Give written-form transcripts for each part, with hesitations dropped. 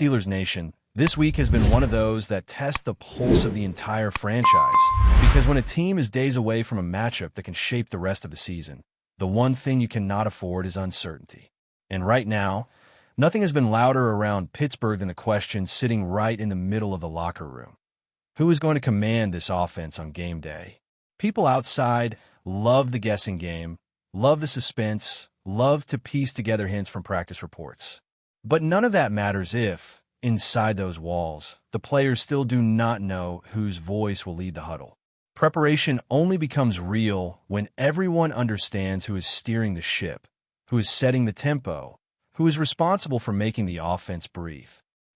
Steelers Nation, this week has been one of those that test the pulse of the entire franchise. Because when a team is days away from a matchup that can shape the rest of the season, the one thing you cannot afford is uncertainty. And right now, nothing has been louder around Pittsburgh than the question sitting right in the middle of the locker room. Who is going to command this offense on game day? People outside love the guessing game, love the suspense, love to piece together hints from practice reports. But none of that matters if, inside those walls, the players still do not know whose voice will lead the huddle. Preparation only becomes real when everyone understands who is steering the ship, who is setting the tempo, who is responsible for making the offense breathe.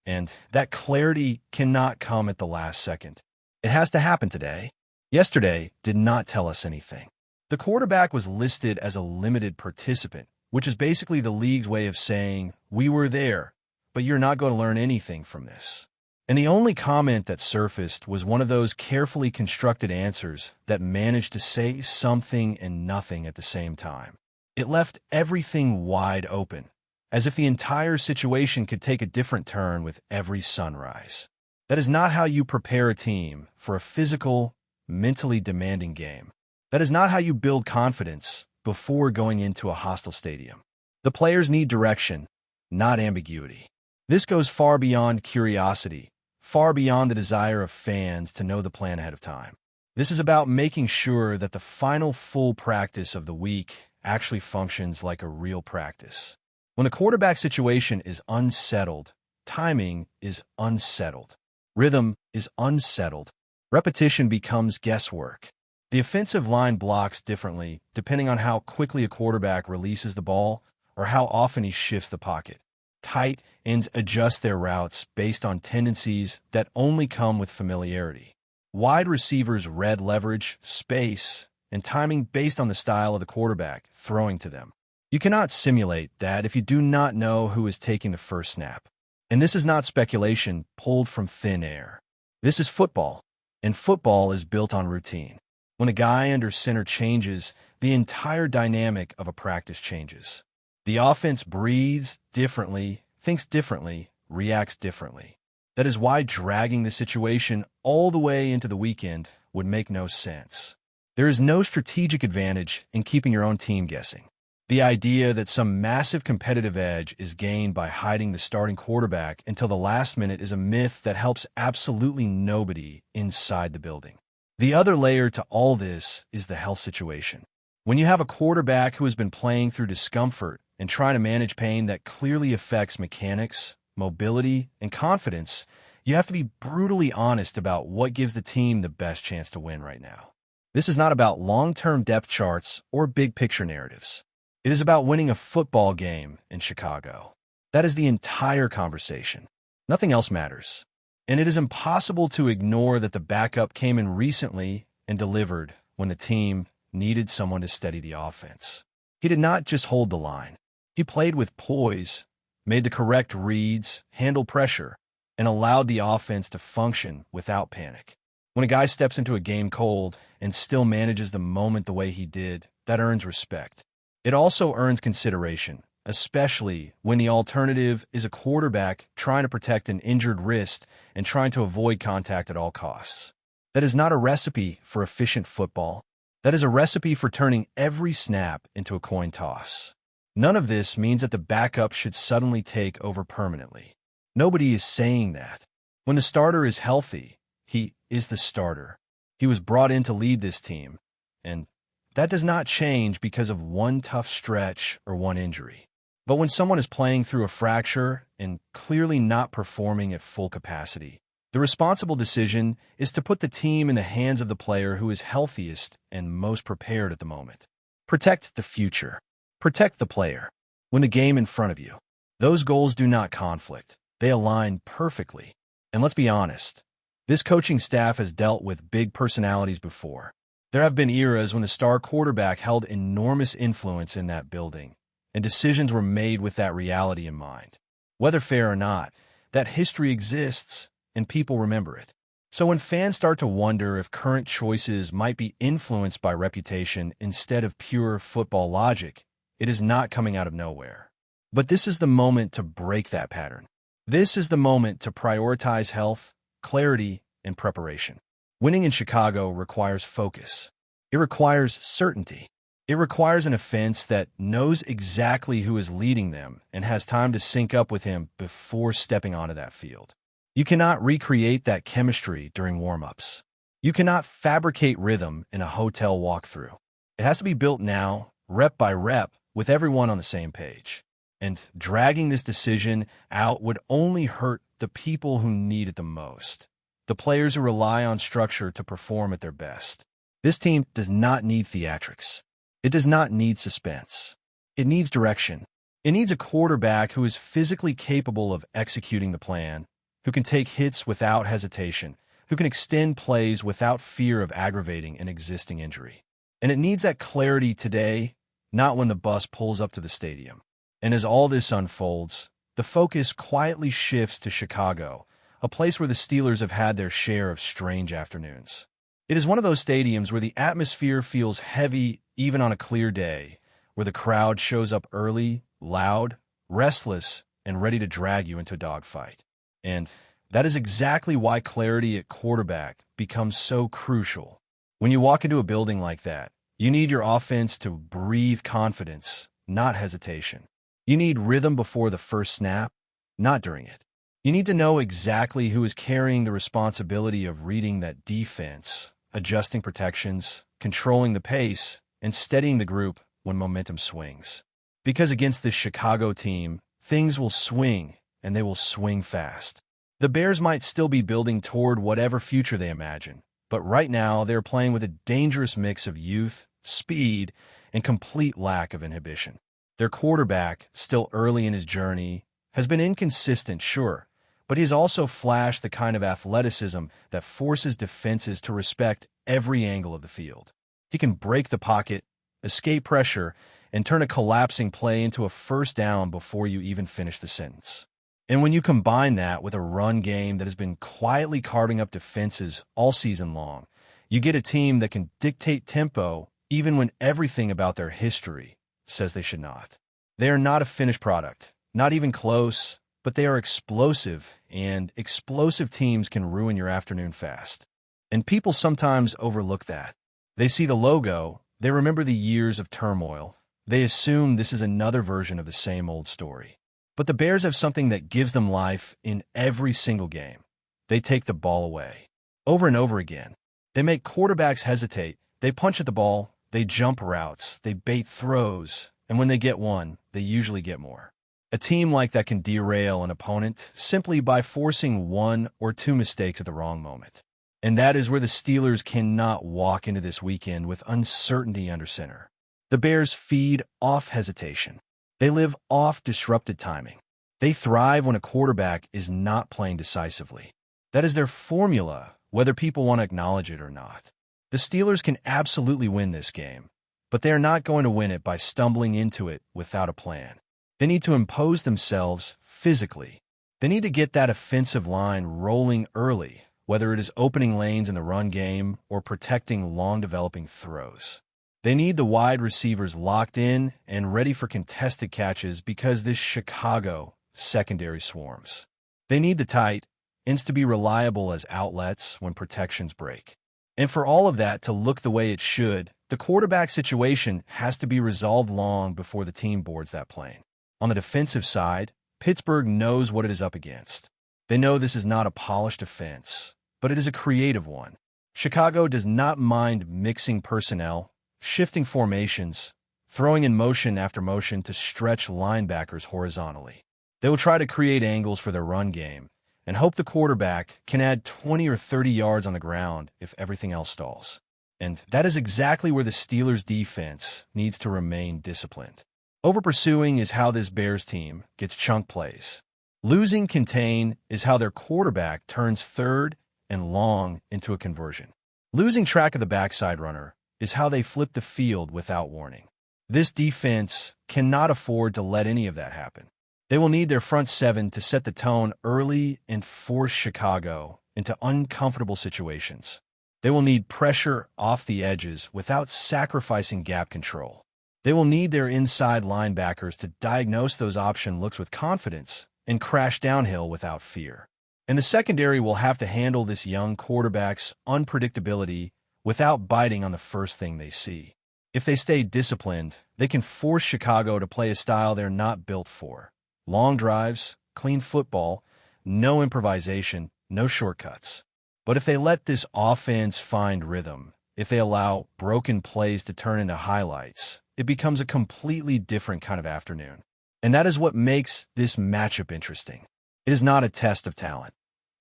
And that clarity cannot come at the last second. It has to happen today. Yesterday did not tell us anything. The quarterback was listed as a limited participant, which is basically the league's way of saying, we were there, but you're not going to learn anything from this. And the only comment that surfaced was one of those carefully constructed answers that managed to say something and nothing at the same time. It left everything wide open, as if the entire situation could take a different turn with every sunrise. That is not how you prepare a team for a physical, mentally demanding game. That is not how you build confidence before going into a hostile stadium. The players need direction, not ambiguity. This goes far beyond curiosity, far beyond the desire of fans to know the plan ahead of time. This is about making sure that the final full practice of the week actually functions like a real practice. When the quarterback situation is unsettled, timing is unsettled, rhythm is unsettled, repetition becomes guesswork. The offensive line blocks differently depending on how quickly a quarterback releases the ball or how often he shifts the pocket. Tight ends adjust their routes based on tendencies that only come with familiarity. Wide receivers read leverage, space, and timing based on the style of the quarterback throwing to them. You cannot simulate that if you do not know who is taking the first snap. And this is not speculation pulled from thin air. This is football, and football is built on routine. When a guy under center changes, the entire dynamic of a practice changes. The offense breathes differently, thinks differently, reacts differently. That is why dragging the situation all the way into the weekend would make no sense. There is no strategic advantage in keeping your own team guessing. The idea that some massive competitive edge is gained by hiding the starting quarterback until the last minute is a myth that helps absolutely nobody inside the building. The other layer to all this is the health situation. When you have a quarterback who has been playing through discomfort and trying to manage pain that clearly affects mechanics, mobility, and confidence, you have to be brutally honest about what gives the team the best chance to win right now. This is not about long-term depth charts or big-picture narratives. It is about winning a football game in Chicago. That is the entire conversation. Nothing else matters. And it is impossible to ignore that the backup came in recently and delivered when the team needed someone to steady the offense. He did not just hold the line. He played with poise, made the correct reads, handled pressure, and allowed the offense to function without panic. When a guy steps into a game cold and still manages the moment the way he did, that earns respect. It also earns consideration, especially when the alternative is a quarterback trying to protect an injured wrist and trying to avoid contact at all costs. That is not a recipe for efficient football. That is a recipe for turning every snap into a coin toss. None of this means that the backup should suddenly take over permanently. Nobody is saying that. When the starter is healthy, he is the starter. He was brought in to lead this team, and that does not change because of one tough stretch or one injury. But when someone is playing through a fracture and clearly not performing at full capacity, the responsible decision is to put the team in the hands of the player who is healthiest and most prepared at the moment. Protect the future. Protect the player. Win the game in front of you. Those goals do not conflict. They align perfectly. And let's be honest, this coaching staff has dealt with big personalities before. There have been eras when the star quarterback held enormous influence in that building, and decisions were made with that reality in mind. Whether fair or not, that history exists, and people remember it. So when fans start to wonder if current choices might be influenced by reputation instead of pure football logic, it is not coming out of nowhere. But this is the moment to break that pattern. This is the moment to prioritize health, clarity, and preparation. Winning in Chicago requires focus. It requires certainty. It requires an offense that knows exactly who is leading them and has time to sync up with him before stepping onto that field. You cannot recreate that chemistry during warm-ups. You cannot fabricate rhythm in a hotel walkthrough. It has to be built now, rep by rep, with everyone on the same page. And dragging this decision out would only hurt the people who need it the most, the players who rely on structure to perform at their best. This team does not need theatrics. It does not need suspense. It needs direction. It needs a quarterback who is physically capable of executing the plan, who can take hits without hesitation, who can extend plays without fear of aggravating an existing injury. And it needs that clarity today, not when the bus pulls up to the stadium. And as all this unfolds, the focus quietly shifts to Chicago, a place where the Steelers have had their share of strange afternoons. It is one of those stadiums where the atmosphere feels heavy even on a clear day, where the crowd shows up early, loud, restless, and ready to drag you into a dogfight. And that is exactly why clarity at quarterback becomes so crucial. When you walk into a building like that, you need your offense to breathe confidence, not hesitation. You need rhythm before the first snap, not during it. You need to know exactly who is carrying the responsibility of reading that defense, adjusting protections, controlling the pace, and steadying the group when momentum swings. Because against this Chicago team, things will swing, and they will swing fast. The Bears might still be building toward whatever future they imagine, but right now they're playing with a dangerous mix of youth, speed, and complete lack of inhibition. Their quarterback, still early in his journey, has been inconsistent, sure, but he's also flashed the kind of athleticism that forces defenses to respect every angle of the field. He can break the pocket, escape pressure, and turn a collapsing play into a first down before you even finish the sentence. And when you combine that with a run game that has been quietly carving up defenses all season long, you get a team that can dictate tempo even when everything about their history says they should not. They are not a finished product, not even close, but they are explosive, and explosive teams can ruin your afternoon fast. And people sometimes overlook that. They see the logo, they remember the years of turmoil, they assume this is another version of the same old story. But the Bears have something that gives them life in every single game. They take the ball away. Over and over again. They make quarterbacks hesitate. They punch at the ball. They jump routes. They bait throws. And when they get one, they usually get more. A team like that can derail an opponent simply by forcing one or two mistakes at the wrong moment. And that is where the Steelers cannot walk into this weekend with uncertainty under center. The Bears feed off hesitation. They live off disrupted timing. They thrive when a quarterback is not playing decisively. That is their formula, whether people want to acknowledge it or not. The Steelers can absolutely win this game, but they are not going to win it by stumbling into it without a plan. They need to impose themselves physically. They need to get that offensive line rolling early, whether it is opening lanes in the run game or protecting long-developing throws. They need the wide receivers locked in and ready for contested catches because this Chicago secondary swarms. They need the tight ends to be reliable as outlets when protections break. And for all of that to look the way it should, the quarterback situation has to be resolved long before the team boards that plane. On the defensive side, Pittsburgh knows what it is up against. They know this is not a polished offense, but it is a creative one. Chicago does not mind mixing personnel, shifting formations, throwing in motion after motion to stretch linebackers horizontally. They will try to create angles for their run game and hope the quarterback can add 20 or 30 yards on the ground if everything else stalls. And that is exactly where the Steelers' defense needs to remain disciplined. Over-pursuing is how this Bears team gets chunk plays. Losing contain is how their quarterback turns third and long into a conversion. Losing track of the backside runner is how they flip the field without warning. This defense cannot afford to let any of that happen. They will need their front seven to set the tone early and force Chicago into uncomfortable situations. They will need pressure off the edges without sacrificing gap control. They will need their inside linebackers to diagnose those option looks with confidence and crash downhill without fear. And the secondary will have to handle this young quarterback's unpredictability without biting on the first thing they see. If they stay disciplined, they can force Chicago to play a style they're not built for. Long drives, clean football, no improvisation, no shortcuts. But if they let this offense find rhythm, if they allow broken plays to turn into highlights, it becomes a completely different kind of afternoon. And that is what makes this matchup interesting. It is not a test of talent.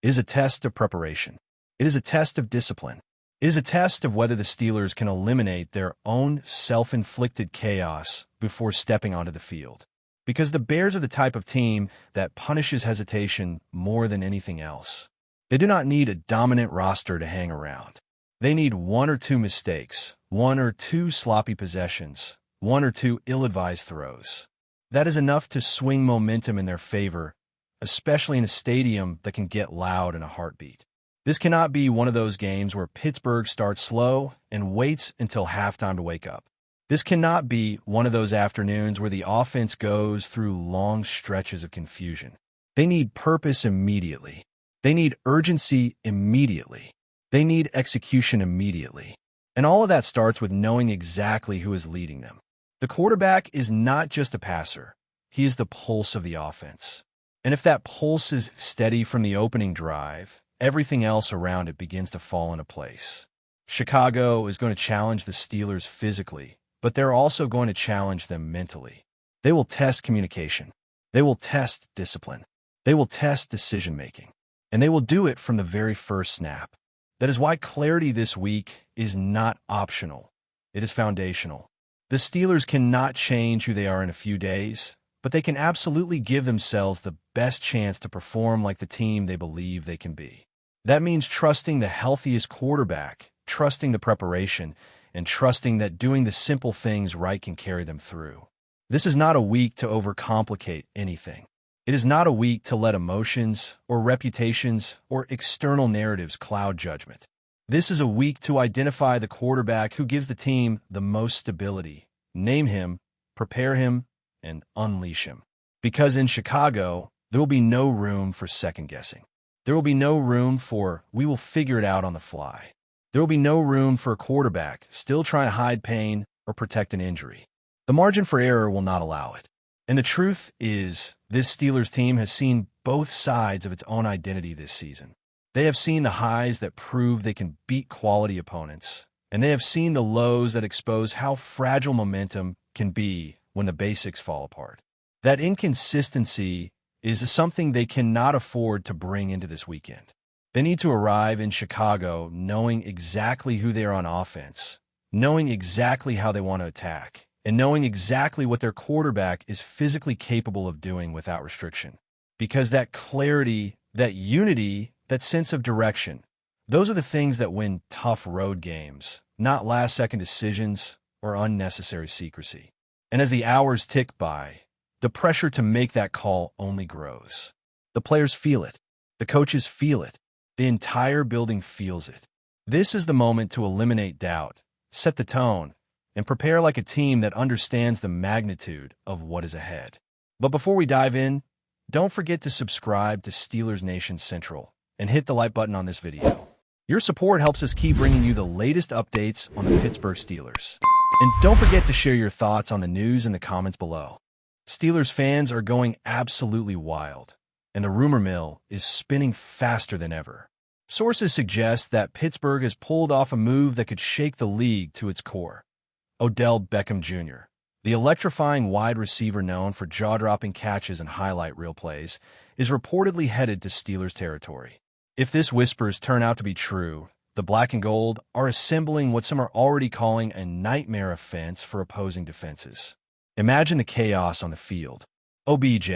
It is a test of preparation. It is a test of discipline. It is a test of whether the Steelers can eliminate their own self-inflicted chaos before stepping onto the field. Because the Bears are the type of team that punishes hesitation more than anything else. They do not need a dominant roster to hang around. They need one or two mistakes, one or two sloppy possessions, one or two ill-advised throws. That is enough to swing momentum in their favor, especially in a stadium that can get loud in a heartbeat. This cannot be one of those games where Pittsburgh starts slow and waits until halftime to wake up. This cannot be one of those afternoons where the offense goes through long stretches of confusion. They need purpose immediately. They need urgency immediately. They need execution immediately. And all of that starts with knowing exactly who is leading them. The quarterback is not just a passer. He is the pulse of the offense. And if that pulse is steady from the opening drive, everything else around it begins to fall into place. Chicago is going to challenge the Steelers physically, but they're also going to challenge them mentally. They will test communication. They will test discipline. They will test decision-making. And they will do it from the very first snap. That is why clarity this week is not optional. It is foundational. The Steelers cannot change who they are in a few days, but they can absolutely give themselves the best chance to perform like the team they believe they can be. That means trusting the healthiest quarterback, trusting the preparation, and trusting that doing the simple things right can carry them through. This is not a week to overcomplicate anything. It is not a week to let emotions or reputations or external narratives cloud judgment. This is a week to identify the quarterback who gives the team the most stability, name him, prepare him, and unleash him. Because in Chicago, there will be no room for second-guessing. There will be no room for, we will figure it out on the fly. There will be no room for a quarterback still trying to hide pain or protect an injury. The margin for error will not allow it. And the truth is, this Steelers team has seen both sides of its own identity this season. They have seen the highs that prove they can beat quality opponents, and they have seen the lows that expose how fragile momentum can be when the basics fall apart. That inconsistency is something they cannot afford to bring into this weekend. They need to arrive in Chicago knowing exactly who they are on offense, knowing exactly how they want to attack, and knowing exactly what their quarterback is physically capable of doing without restriction. Because that clarity, that unity, that sense of direction, those are the things that win tough road games, not last-second decisions or unnecessary secrecy. And as the hours tick by, the pressure to make that call only grows. The players feel it. The coaches feel it. The entire building feels it. This is the moment to eliminate doubt, set the tone, and prepare like a team that understands the magnitude of what is ahead. But before we dive in, don't forget to subscribe to Steelers Nation Central and hit the like button on this video. Your support helps us keep bringing you the latest updates on the Pittsburgh Steelers. And don't forget to share your thoughts on the news in the comments below. Steelers fans are going absolutely wild, and the rumor mill is spinning faster than ever. Sources suggest that Pittsburgh has pulled off a move that could shake the league to its core. Odell Beckham Jr., the electrifying wide receiver known for jaw-dropping catches and highlight reel plays, is reportedly headed to Steelers territory. If this whispers turn out to be true, the black and gold are assembling what some are already calling a nightmare offense for opposing defenses. Imagine the chaos on the field. OBJ,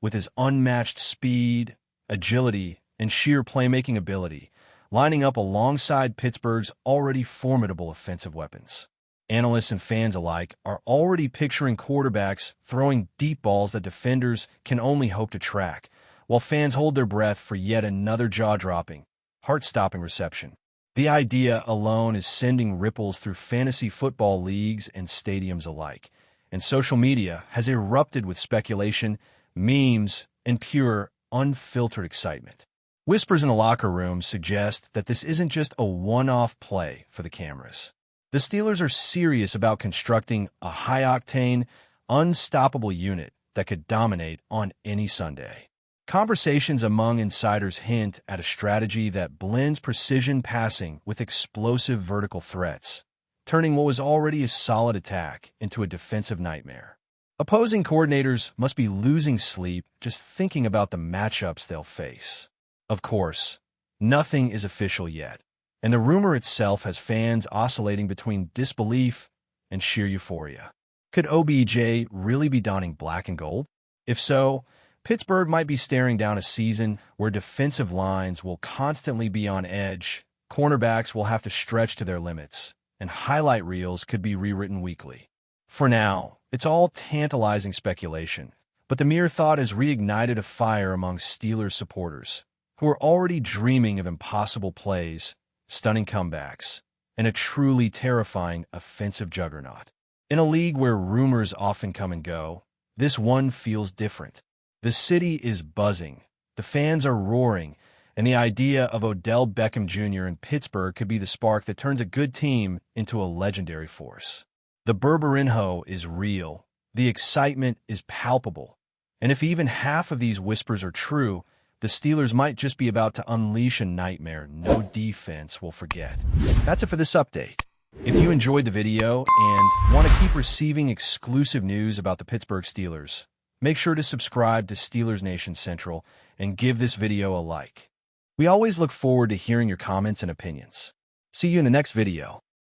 with his unmatched speed, agility, and sheer playmaking ability, lining up alongside Pittsburgh's already formidable offensive weapons. Analysts and fans alike are already picturing quarterbacks throwing deep balls that defenders can only hope to track, while fans hold their breath for yet another jaw-dropping, heart-stopping reception. The idea alone is sending ripples through fantasy football leagues and stadiums alike, and social media has erupted with speculation, memes, and pure, unfiltered excitement. Whispers in the locker room suggest that this isn't just a one-off play for the cameras. The Steelers are serious about constructing a high-octane, unstoppable unit that could dominate on any Sunday. Conversations among insiders hint at a strategy that blends precision passing with explosive vertical threats, turning what was already a solid attack into a defensive nightmare. Opposing coordinators must be losing sleep just thinking about the matchups they'll face. Of course, nothing is official yet, and the rumor itself has fans oscillating between disbelief and sheer euphoria. Could OBJ really be donning black and gold? If so, Pittsburgh might be staring down a season where defensive lines will constantly be on edge, cornerbacks will have to stretch to their limits, and highlight reels could be rewritten weekly. For now, it's all tantalizing speculation, but the mere thought has reignited a fire among Steelers supporters, who are already dreaming of impossible plays, stunning comebacks, and a truly terrifying offensive juggernaut. In a league where rumors often come and go, this one feels different. The city is buzzing, the fans are roaring, and the idea of Odell Beckham Jr. in Pittsburgh could be the spark that turns a good team into a legendary force. The Berberinho is real, the excitement is palpable, and if even half of these whispers are true, the Steelers might just be about to unleash a nightmare no defense will forget. That's it for this update. If you enjoyed the video and want to keep receiving exclusive news about the Pittsburgh Steelers, make sure to subscribe to Steelers Nation Central and give this video a like. We always look forward to hearing your comments and opinions. See you in the next video.